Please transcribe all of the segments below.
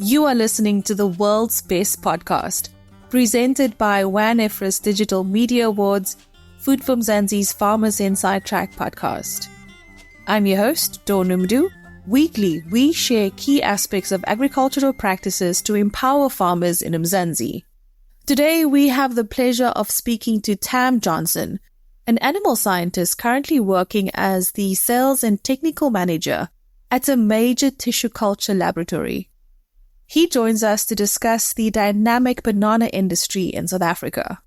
You are listening to the world's best podcast, presented by WAN-EFRA's Digital Media Awards, Food from Mzansi's Farmers Inside Track podcast. I'm your host, Dawn Numdu. Weekly, we share key aspects of agricultural practices to empower farmers in Mzansi. Today, we have the pleasure of speaking to Tam Johnson, an animal scientist currently working as the sales and technical manager at a major tissue culture laboratory. He joins us to discuss the dynamic banana industry in South Africa.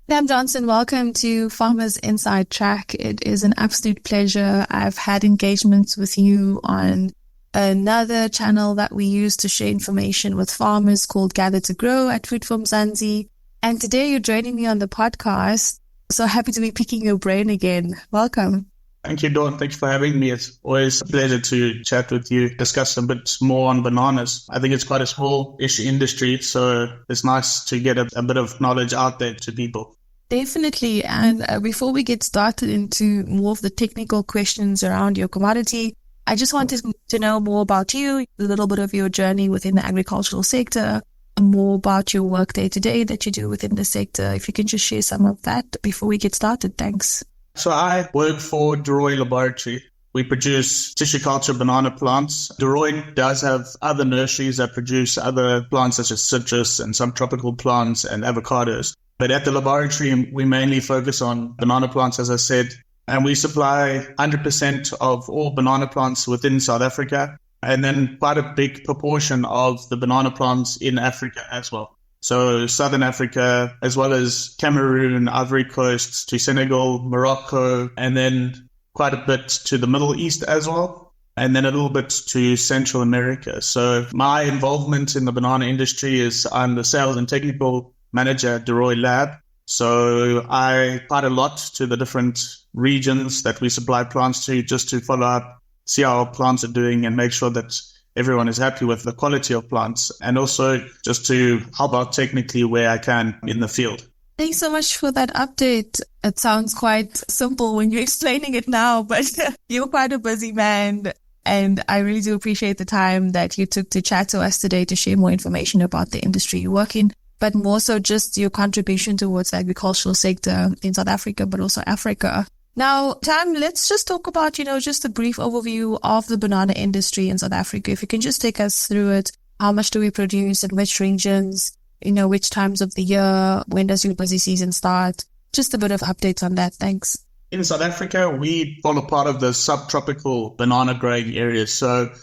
Tam Johnson, welcome to Farmers Inside Track. It is an absolute pleasure. I've had engagements with you on another channel that we use to share information with farmers called Gather to Grow at Food from Mzansi. And today you're joining me on the podcast. So happy to be picking your brain again. Welcome. Thank you, Dawn. Thanks for having me. It's always a pleasure to chat with you, discuss a bit more on bananas. I think it's quite a small-ish industry, so it's nice to get a bit of knowledge out there to people. Definitely. And before we get started into more of the technical questions around your commodity, I just wanted to know more about you, a little bit of your journey within the agricultural sector, more about your work day to day that you do within the sector. If you can just share some of that before we get started. Thanks. So I work for Deroy Laboratory. We produce tissue culture banana plants. Deroy does have other nurseries that produce other plants such as citrus and some tropical plants and avocados. But at the laboratory, we mainly focus on banana plants, as I said, and we supply 100% of all banana plants within South Africa, and then quite a big proportion of the banana plants in Africa as well. So Southern Africa, as well as Cameroon, Ivory Coast, to Senegal, Morocco, and then quite a bit to the Middle East as well, and then a little bit to Central America. So my involvement in the banana industry is I'm the sales and technical manager at Deroy Lab. So I quite a lot to the different regions that we supply plants to, just to follow up, see how our plants are doing and make sure that everyone is happy with the quality of plants, and also just to help out technically where I can in the field. Thanks so much for that update. It sounds quite simple when you're explaining it now, but you're quite a busy man. And I really do appreciate the time that you took to chat to us today to share more information about the industry you work in, but more so just your contribution towards the agricultural sector in South Africa, but also Africa. Now, Tam, let's just talk about, just a brief overview of the banana industry in South Africa. If you can just take us through it. How much do we produce in which regions? Which times of the year? When does your busy season start? Just a bit of updates on that. Thanks. In South Africa, we follow part of the subtropical banana growing areas. So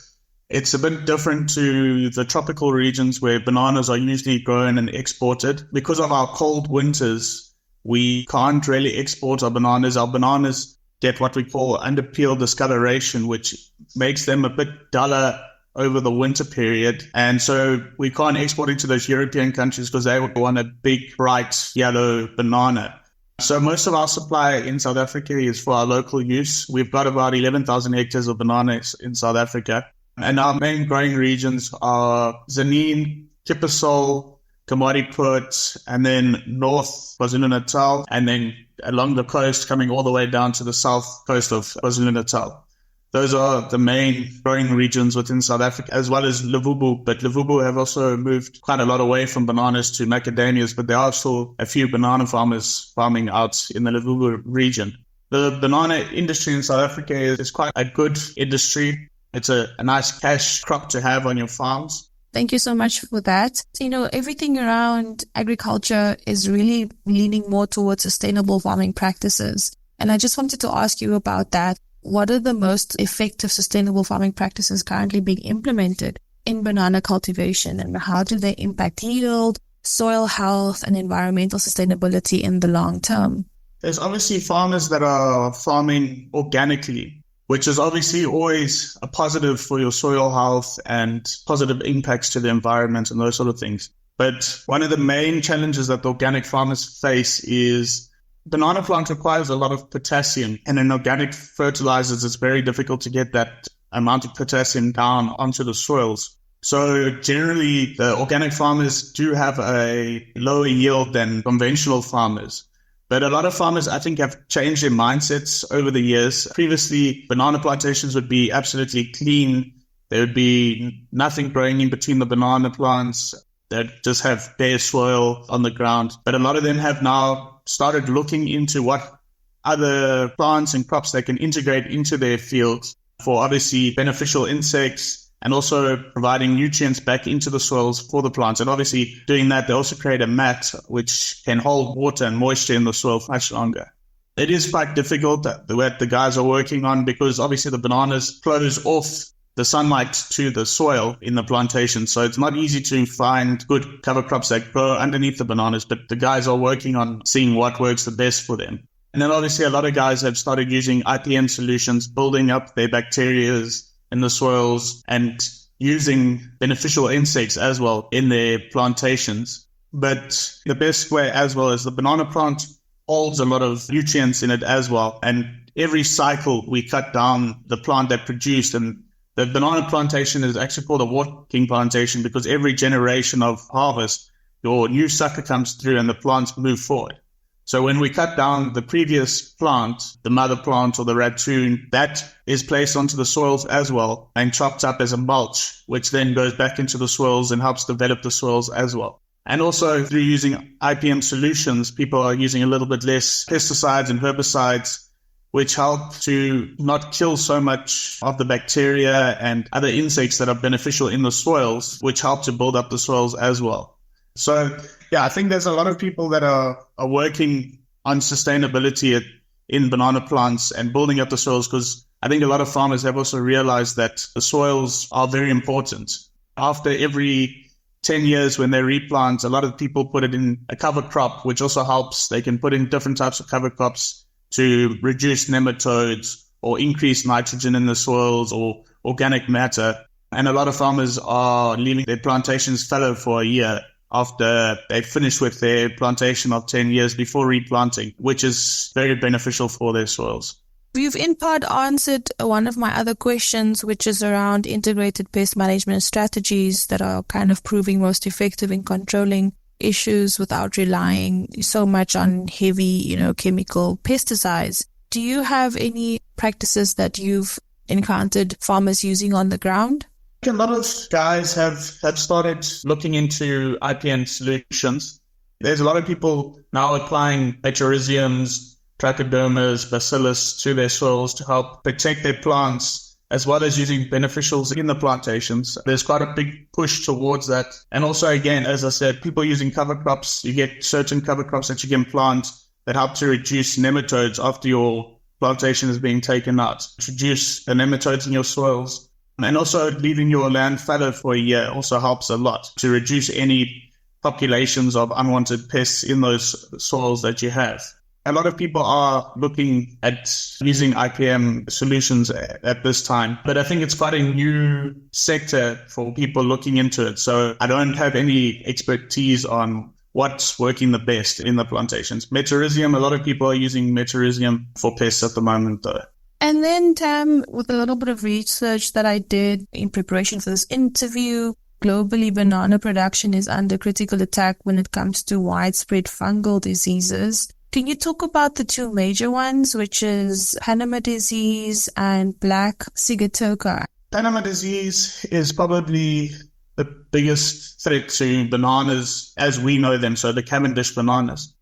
it's a bit different to the tropical regions where bananas are usually grown and exported. Because of our cold winters, we can't really export our bananas. Our bananas get what we call under-peel discoloration, which makes them a bit duller over the winter period. And so we can't export it to those European countries because they would want a big, bright yellow banana. So most of our supply in South Africa is for our local use. We've got about 11,000 hectares of bananas in South Africa. And our main growing regions are Zanin, Kippersol, Komatipoort, and then North KwaZulu-Natal, and then along the coast coming all the way down to the south coast of KwaZulu-Natal. Those are the main growing regions within South Africa, as well as Levubu. But Levubu have also moved quite a lot away from bananas to macadamias, but there are still a few banana farmers farming out in the Levubu region. The banana industry in South Africa is quite a good industry. It's a nice cash crop to have on your farms. Thank you so much for that. Everything around agriculture is really leaning more towards sustainable farming practices. And I just wanted to ask you about that. What are the most effective sustainable farming practices currently being implemented in banana cultivation, and how do they impact yield, soil health, and environmental sustainability in the long term? There's obviously farmers that are farming organically, which is obviously always a positive for your soil health and positive impacts to the environment and those sort of things. But one of the main challenges that the organic farmers face is banana plant requires a lot of potassium, and in organic fertilizers, it's very difficult to get that amount of potassium down onto the soils. So generally, the organic farmers do have a lower yield than conventional farmers. But a lot of farmers, I think, have changed their mindsets over the years. Previously, banana plantations would be absolutely clean, There would be nothing growing in between the banana plants. They'd just have bare soil on the ground. But a lot of them have now started looking into what other plants and crops they can integrate into their fields for obviously beneficial insects and also providing nutrients back into the soils for the plants. And obviously doing that, they also create a mat which can hold water and moisture in the soil for much longer. It is quite difficult that the guys are working on because obviously the bananas close off the sunlight to the soil in the plantation. So it's not easy to find good cover crops that grow underneath the bananas, but the guys are working on seeing what works the best for them. And then obviously a lot of guys have started using IPM solutions, building up their bacteria in the soils and using beneficial insects as well in their plantations. But the best way as well is the banana plant holds a lot of nutrients in it as well. And every cycle we cut down the plant that produced, and the banana plantation is actually called a walking plantation because every generation of harvest, your new sucker comes through and the plants move forward. So when we cut down the previous plant, the mother plant or the ratoon, that is placed onto the soils as well and chopped up as a mulch, which then goes back into the soils and helps develop the soils as well. And also through using IPM solutions, people are using a little bit less pesticides and herbicides, which help to not kill so much of the bacteria and other insects that are beneficial in the soils, which help to build up the soils as well. So, yeah, I think there's a lot of people that are working on sustainability in banana plants and building up the soils because I think a lot of farmers have also realized that the soils are very important. After every 10 years when they replant, a lot of people put it in a cover crop, which also helps. They can put in different types of cover crops to reduce nematodes or increase nitrogen in the soils or organic matter. And a lot of farmers are leaving their plantations fallow for a year after they finish with their plantation of 10 years before replanting, which is very beneficial for their soils. You've in part answered one of my other questions, which is around integrated pest management strategies that are kind of proving most effective in controlling issues without relying so much on heavy, chemical pesticides. Do you have any practices that you've encountered farmers using on the ground? A lot of guys have started looking into IPM solutions. There's a lot of people now applying metarhiziums, trichodermas, bacillus to their soils to help protect their plants, as well as using beneficials in the plantations. There's quite a big push towards that. And also, again, as I said, people using cover crops, you get certain cover crops that you can plant that help to reduce nematodes after your plantation is being taken out, reduce the nematodes in your soils. And also leaving your land fallow for a year also helps a lot to reduce any populations of unwanted pests in those soils that you have. A lot of people are looking at using IPM solutions at this time, but I think it's quite a new sector for people looking into it. So I don't have any expertise on what's working the best in the plantations. Metarhizium, a lot of people are using metarhizium for pests at the moment though. And then, Tam, with a little bit of research that I did in preparation for this interview, globally, banana production is under critical attack when it comes to widespread fungal diseases. Can you talk about the two major ones, which is Panama disease and black sigatoka? Panama disease is probably the biggest threat to bananas as we know them, so the Cavendish bananas.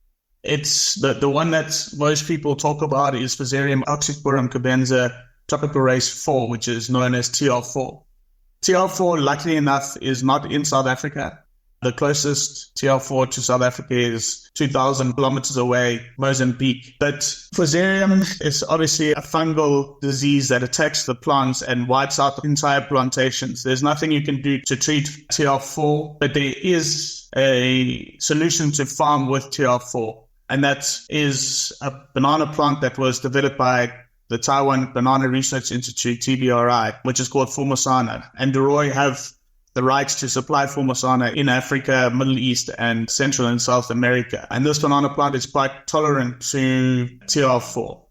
It's the one that most people talk about is Fusarium oxysporum cabenza tropical race 4, which is known as TR4. TR4, luckily enough, is not in South Africa. The closest TR4 to South Africa is 2,000 kilometers away, Mozambique. But Fusarium is obviously a fungal disease that attacks the plants and wipes out the entire plantations. There's nothing you can do to treat TR4, but there is a solution to farm with TR4. And that is a banana plant that was developed by the Taiwan Banana Research Institute, TBRI, which is called Formosana. And Deroy have the rights to supply Formosana in Africa, Middle East, and Central and South America. And this banana plant is quite tolerant to TR4.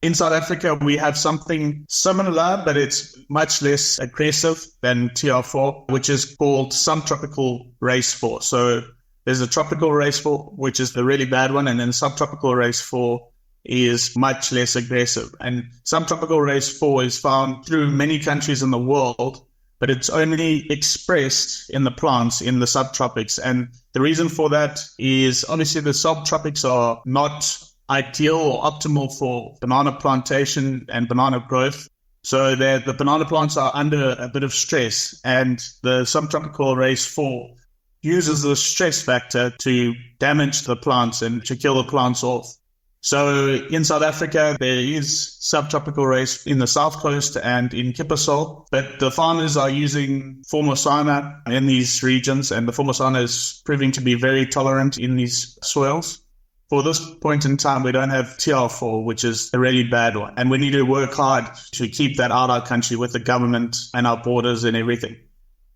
In South Africa, we have something similar, but it's much less aggressive than TR4, which is called subtropical race 4. So there's a tropical race 4, which is the really bad one, and then subtropical race 4 is much less aggressive. And subtropical race 4 is found through many countries in the world, but it's only expressed in the plants in the subtropics. And the reason for that is obviously the subtropics are not ideal or optimal for banana plantation and banana growth. So the banana plants are under a bit of stress, and the subtropical race 4 uses the stress factor to damage the plants and to kill the plants off. So in South Africa, there is subtropical race in the south coast and in Kippasol, but the farmers are using Formosana in these regions, and the Formosana is proving to be very tolerant in these soils. For this point in time, we don't have TR4, which is a really bad one. And we need to work hard to keep that out of our country with the government and our borders and everything.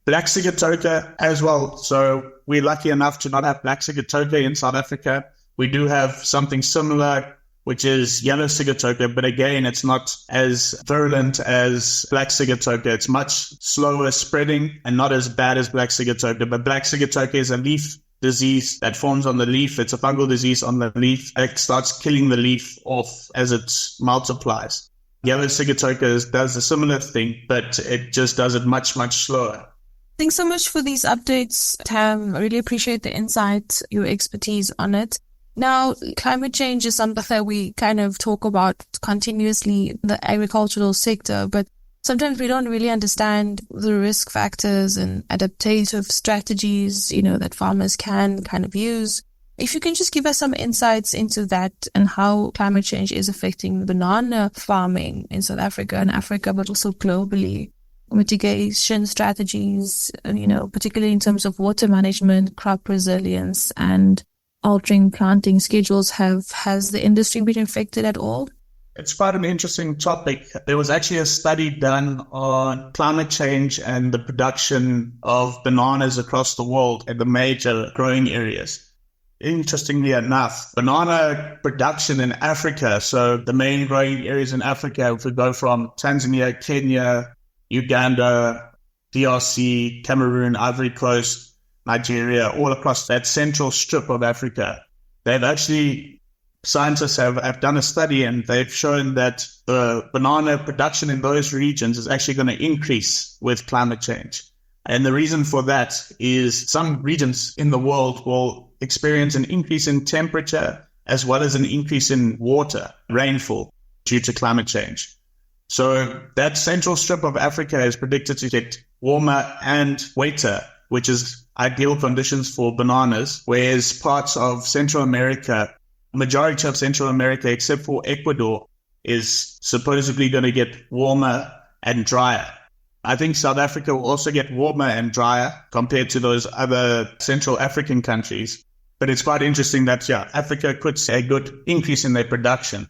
Black Sigatoka as well. So we're lucky enough to not have Black Sigatoka in South Africa. We do have something similar, which is yellow Sigatoka, but again, it's not as virulent as Black Sigatoka. It's much slower spreading and not as bad as Black Sigatoka. But Black Sigatoka is a leaf disease that forms on the leaf. It's a fungal disease on the leaf. It starts killing the leaf off as it multiplies. Yellow Sigatoka does a similar thing, but it just does it much, much slower. Thanks so much for these updates, Tam. I really appreciate the insight, your expertise on it. Now, climate change is something that we kind of talk about continuously in the agricultural sector, but sometimes we don't really understand the risk factors and adaptive strategies, that farmers can kind of use. If you can just give us some insights into that and how climate change is affecting banana farming in South Africa and Africa, but also globally. Mitigation strategies, particularly in terms of water management, crop resilience, and altering planting schedules. Has the industry been affected at all? It's quite an interesting topic. There was actually a study done on climate change and the production of bananas across the world in the major growing areas. Interestingly enough, banana production in Africa, so the main growing areas in Africa, if we go from Tanzania, Kenya, Uganda, DRC, Cameroon, Ivory Coast, Nigeria, all across that central strip of Africa, scientists have done a study, and they've shown that the banana production in those regions is actually going to increase with climate change. And the reason for that is some regions in the world will experience an increase in temperature as well as an increase in water, rainfall, due to climate change. So that central strip of Africa is predicted to get warmer and wetter, which is ideal conditions for bananas, whereas parts of Central America, majority of Central America, except for Ecuador, is supposedly going to get warmer and drier. I think South Africa will also get warmer and drier compared to those other Central African countries. But it's quite interesting that, Africa could see a good increase in their production.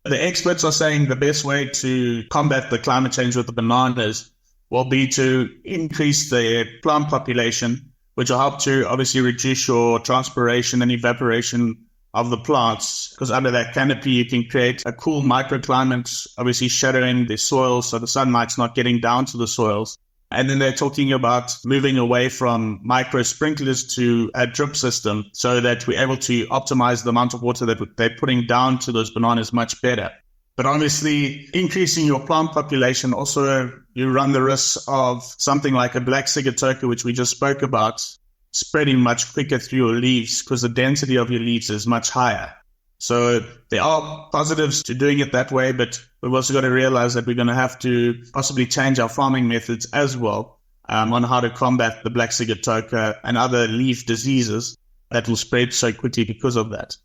The experts are saying the best way to combat the climate change with the bananas will be to increase the plant population, which will help to obviously reduce your transpiration and evaporation of the plants, because under that canopy you can create a cool microclimate, obviously shadowing the soil so the sunlight's not getting down to the soils. And then they're talking about moving away from micro sprinklers to a drip system so that we're able to optimize the amount of water that they're putting down to those bananas much better. But honestly, increasing your plant population, also you run the risk of something like a black sigatoka, which we just spoke about, spreading much quicker through your leaves because the density of your leaves is much higher. So there are positives to doing it that way, but we've also got to realize that we're going to have to possibly change our farming methods as well on how to combat the black sigatoka and other leaf diseases that will spread so quickly because of that.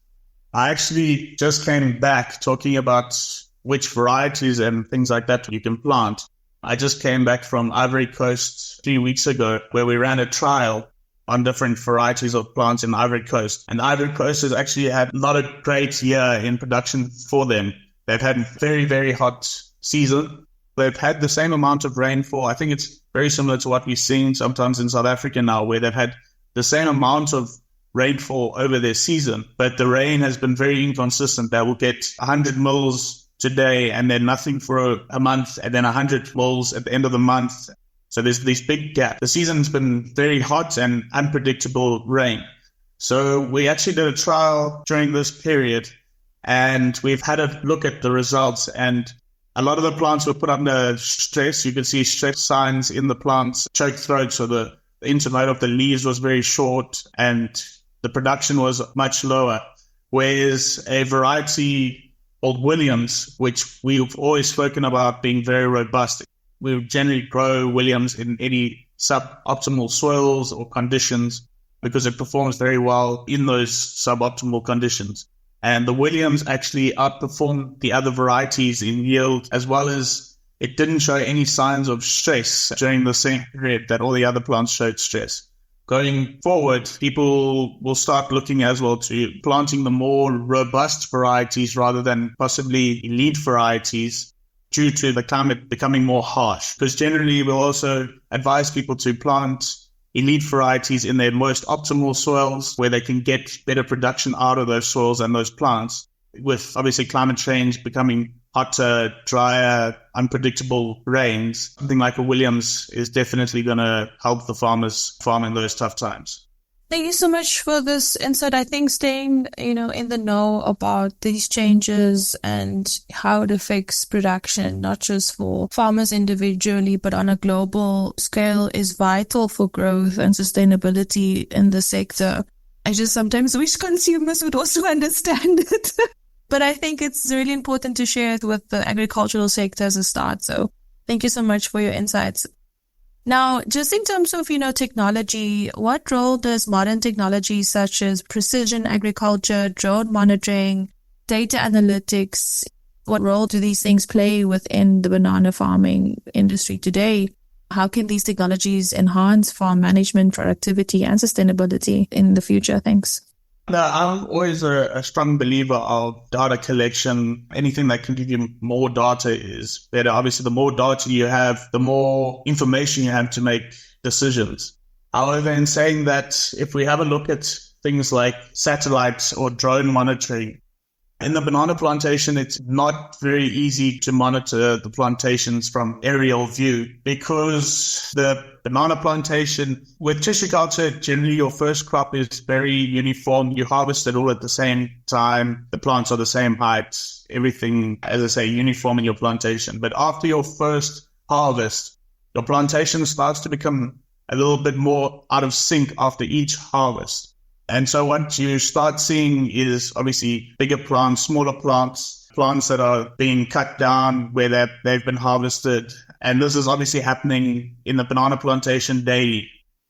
I actually just came back talking about which varieties and things like that you can plant. I just came back from Ivory Coast 3 weeks ago where we ran a trial on different varieties of plants in Ivory Coast. And Ivory Coast has actually had not a great year in production for them. They've had a very, very hot season. They've had the same amount of rainfall. I think it's very similar to what we've seen sometimes in South Africa now, where they've had the same amount of rainfall over their season, but the rain has been very inconsistent. They will get 100 mils today and then nothing for a month, and then 100 mils at the end of the month. So there's this big gap. The season's been very hot and unpredictable rain. So we actually did a trial during this period, and we've had a look at the results. And A lot of the plants were put under stress. You could see stress signs in the plants, choked throat, so the intermode of the leaves was very short and the production was much lower. Whereas a variety called Williams, which we've always spoken about being very robust, we generally grow Williams in any suboptimal soils or conditions because it performs very well in those suboptimal conditions. And the Williams actually outperformed the other varieties in yield, as well as it didn't show any signs of stress during the same period that all the other plants showed stress. Going forward, people will start looking as well to planting the more robust varieties rather than possibly elite varieties due to the climate becoming more harsh. Because generally, we'll also advise people to plant elite varieties in their most optimal soils where they can get better production out of those soils and those plants. With obviously climate change becoming hotter, drier, unpredictable rains, something like a Williams is definitely going to help the farmers farm in those tough times. Thank you so much for this insight. I think staying, in the know about these changes and how it affects production, not just for farmers individually, but on a global scale, is vital for growth and sustainability in the sector. I just sometimes wish consumers would also understand it. But I think it's really important to share it with the agricultural sector as a start. So thank you so much for your insights. Now, just in terms of, technology, what role does modern technology such as precision agriculture, drone monitoring, data analytics, what role do these things play within the banana farming industry today? How can these technologies enhance farm management, productivity, and sustainability in the future? Thanks. No, I'm always a strong believer of data collection. Anything that can give you more data is better. Obviously, the more data you have, the more information you have to make decisions. However, in saying that, if we have a look at things like satellites or drone monitoring, in the banana plantation, it's not very easy to monitor the plantations from aerial view because the banana plantation, with tissue culture, generally your first crop is very uniform. You harvest it all at the same time. The plants are the same height. Everything, as I say, uniform in your plantation. But after your first harvest, your plantation starts to become a little bit more out of sync after each harvest. And so what you start seeing is obviously bigger plants, smaller plants, plants that are being cut down where they've been harvested. And this is obviously happening in the banana plantation daily.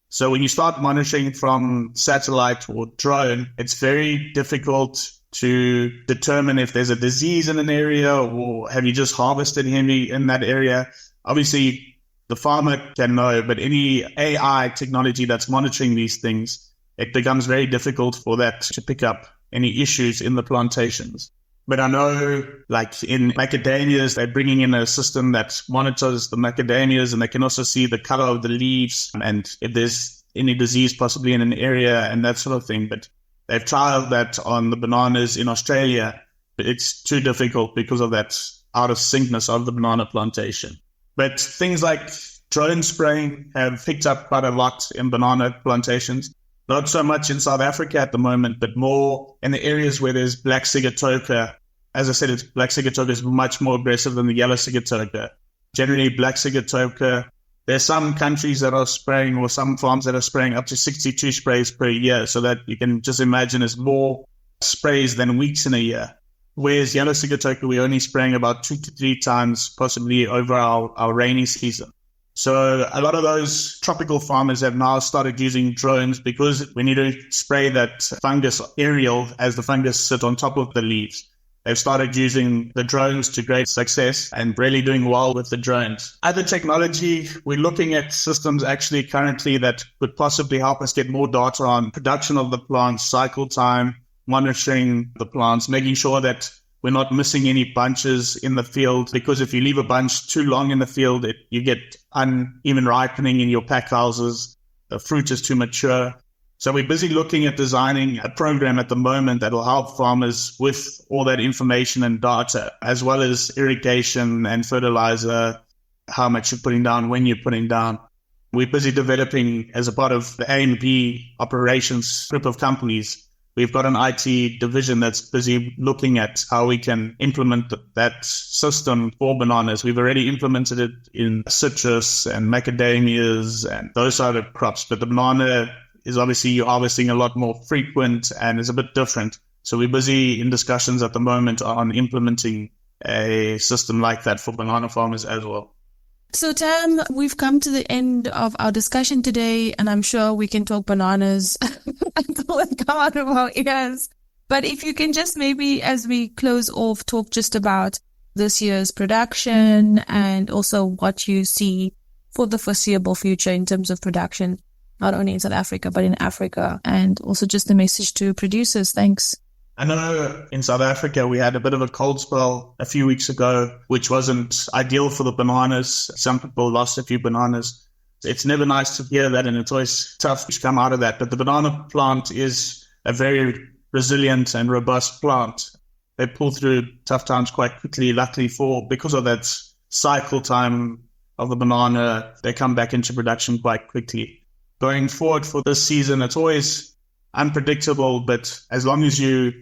So when you start monitoring from satellite or drone, it's very difficult to determine if there's a disease in an area or have you just harvested heavy in that area. Obviously, the farmer can know, but any AI technology that's monitoring these things, it becomes very difficult for that to pick up any issues in the plantations. But I know, like in macadamias, they're bringing in a system that monitors the macadamias and they can also see the color of the leaves and if there's any disease possibly in an area and that sort of thing. But they've trialed that on the bananas in Australia, but it's too difficult because of that out of syncness of the banana plantation. But things like drone spraying have picked up quite a lot in banana plantations. Not so much in South Africa at the moment, but more in the areas where there's black sigatoka. As I said, black sigatoka is much more aggressive than the yellow sigatoka. Generally, black sigatoka, there's some countries that are spraying or some farms that are spraying up to 62 sprays per year. So that you can just imagine it's more sprays than weeks in a year. Whereas yellow sigatoka, we're only spraying about 2 to 3 times, possibly over our rainy season. So a lot of those tropical farmers have now started using drones because we need to spray that fungus aerial as the fungus sit on top of the leaves. They've started using the drones to great success and really doing well with the drones. Other technology, we're looking at systems actually currently that could possibly help us get more data on production of the plants, cycle time, monitoring the plants, making sure that we're not missing any bunches in the field, because if you leave a bunch too long in the field, you get uneven ripening in your pack houses. The fruit is too mature. So we're busy looking at designing a program at the moment that will help farmers with all that information and data, as well as irrigation and fertilizer, how much you're putting down, when you're putting down. We're busy developing, as a part of the A&B operations group of companies, We've got an IT division that's busy looking at how we can implement that system for bananas. We've already implemented it in citrus and macadamias and those sort of crops. But the banana is obviously you're harvesting a lot more frequent and is a bit different. So we're busy in discussions at the moment on implementing a system like that for banana farmers as well. So Tam, we've come to the end of our discussion today, and I'm sure we can talk bananas until they come out of our ears. But if you can just maybe, as we close off, talk just about this year's production and also what you see for the foreseeable future in terms of production, not only in South Africa, but in Africa, and also just a message to producers. Thanks. I know in South Africa, we had a bit of a cold spell a few weeks ago, which wasn't ideal for the bananas. Some people lost a few bananas. It's never nice to hear that, and it's always tough to come out of that. But the banana plant is a very resilient and robust plant. They pull through tough times quite quickly. Luckily because of that cycle time of the banana, they come back into production quite quickly. Going forward for this season, it's always unpredictable, but as long as you're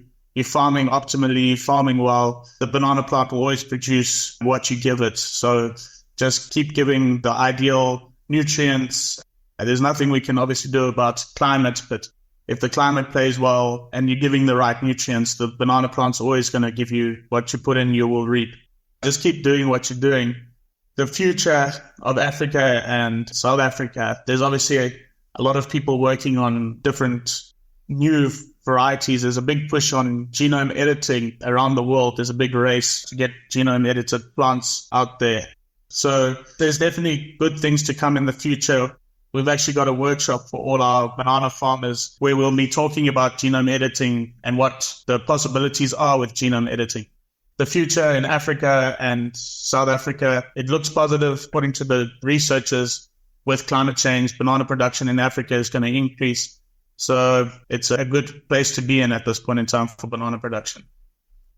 farming optimally, farming well, the banana plant will always produce what you give it. So just keep giving the ideal nutrients. There's nothing we can obviously do about climate, but if the climate plays well and you're giving the right nutrients, the banana plant's always going to give you what you put in, you will reap. Just keep doing what you're doing. The future of Africa and South Africa, there's obviously a lot of people working on different new varieties. There's a big push on genome editing around the world. There's a big race to get genome edited plants out there. So there's definitely good things to come in the future. We've actually got a workshop for all our banana farmers where we'll be talking about genome editing and what the possibilities are with genome editing. The future in Africa and South Africa, it looks positive. According to the researchers, with climate change, banana production in Africa is going to increase. So it's a good place to be in at this point in time for banana production.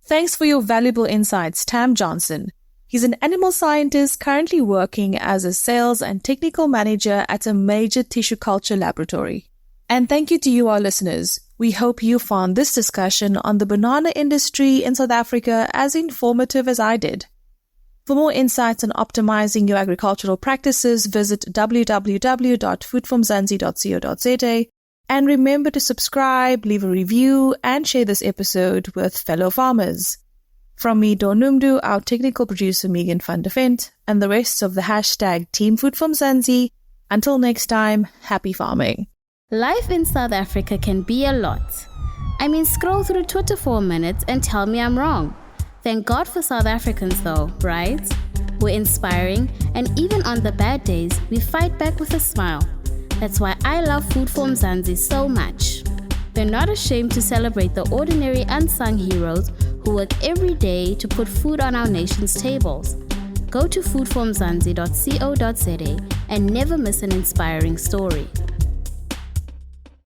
Thanks for your valuable insights, Tam Johnson. He's an animal scientist currently working as a sales and technical manager at a major tissue culture laboratory. And thank you to you, our listeners. We hope you found this discussion on the banana industry in South Africa as informative as I did. For more insights on optimizing your agricultural practices, visit www.foodfromzansi.co.za. And remember to subscribe, leave a review, and share this episode with fellow farmers. From me, Donumdu, our technical producer Megan van der Vent, and the rest of the hashtag Team Food from Zanzi, until next time, happy farming. Life in South Africa can be a lot. I mean, scroll through Twitter for a minute and tell me I'm wrong. Thank God for South Africans though, right? We're inspiring, and even on the bad days, we fight back with a smile. That's why I love Food for Mzansi so much. They're not ashamed to celebrate the ordinary unsung heroes who work every day to put food on our nation's tables. Go to foodformzansi.co.za and never miss an inspiring story.